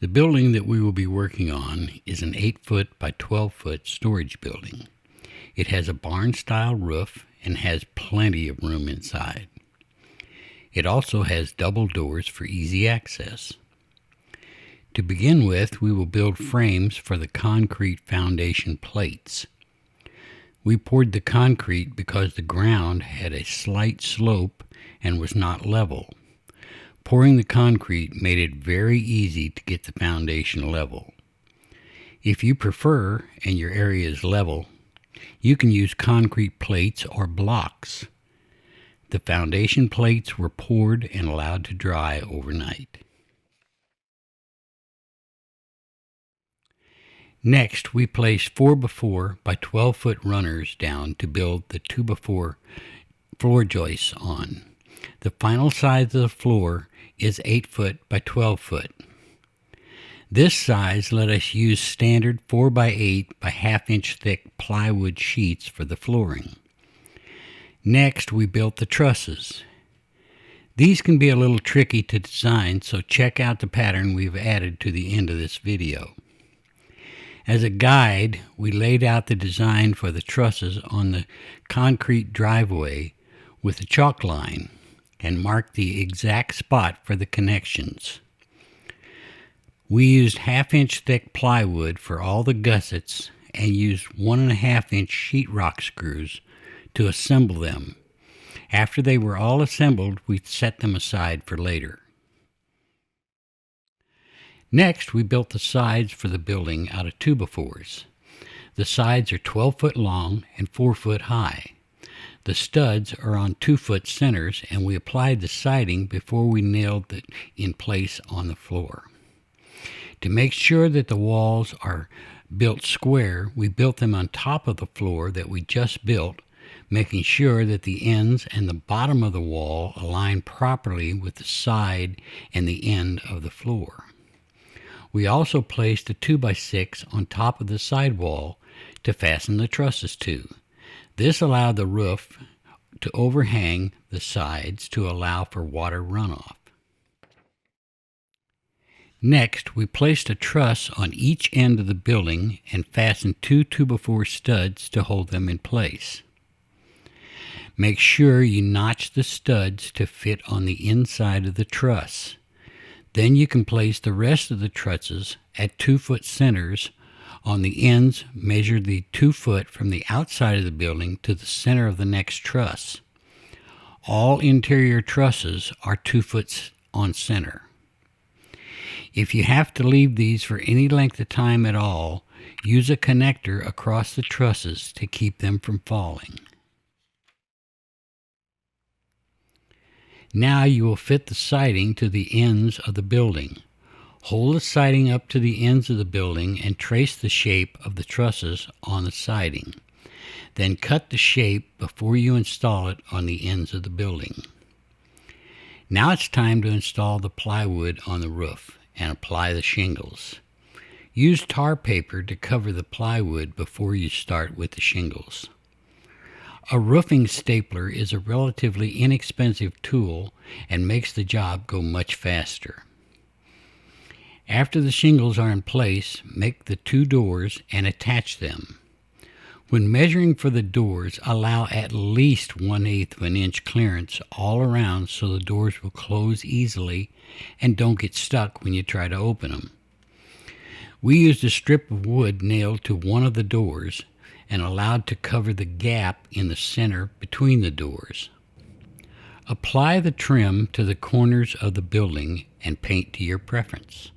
The building that we will be working on is an 8-foot by 12-foot storage building. It has a barn-style roof and has plenty of room inside. It also has double doors for easy access. To begin with, we will build frames for the concrete foundation plates. We poured the concrete because the ground had a slight slope and was not level. Pouring the concrete made it very easy to get the foundation level. If you prefer and your area is level, you can use concrete plates or blocks. The foundation plates were poured and allowed to dry overnight. Next, we placed 4x4 by 12-foot runners down to build the 2x4 floor joists on. The final size of the floor is 8-foot by 12-foot. This size let us use standard 4x8 by half-inch thick plywood sheets for the flooring. Next, we built the trusses. These can be a little tricky to design, so check out the pattern we've added to the end of this video. As a guide, we laid out the design for the trusses on the concrete driveway with a chalk line and marked the exact spot for the connections. We used half-inch thick plywood for all the gussets and used 1.5-inch sheetrock screws to assemble them. After they were all assembled, we set them aside for later. Next, we built the sides for the building out of 2x4s. The sides are 12 foot long and 4 foot high. The studs are on 2-foot centers, and we applied the siding before we nailed it in place on the floor. To make sure that the walls are built square, we built them on top of the floor that we just built, making sure that the ends and the bottom of the wall align properly with the side and the end of the floor. We also placed a 2x6 on top of the sidewall to fasten the trusses to. This allowed the roof to overhang the sides to allow for water runoff. Next, we placed a truss on each end of the building and fastened 2 2x4 studs to hold them in place. Make sure you notch the studs to fit on the inside of the truss. Then you can place the rest of the trusses at 2-foot centers on the ends. Measure the 2 foot from the outside of the building to the center of the next truss. All interior trusses are 2 foot on center. If you have to leave these for any length of time at all, use a connector across the trusses to keep them from falling. Now you will fit the siding to the ends of the building. Hold the siding up to the ends of the building and trace the shape of the trusses on the siding. Then cut the shape before you install it on the ends of the building. Now it's time to install the plywood on the roof and apply the shingles. Use tar paper to cover the plywood before you start with the shingles. A roofing stapler is a relatively inexpensive tool and makes the job go much faster. After the shingles are in place, make the 2 doors and attach them. When measuring for the doors, allow at least 1/8 of an inch clearance all around so the doors will close easily and don't get stuck when you try to open them. We used a strip of wood nailed to one of the doors and allowed to cover the gap in the center between the doors. Apply the trim to the corners of the building and paint to your preference.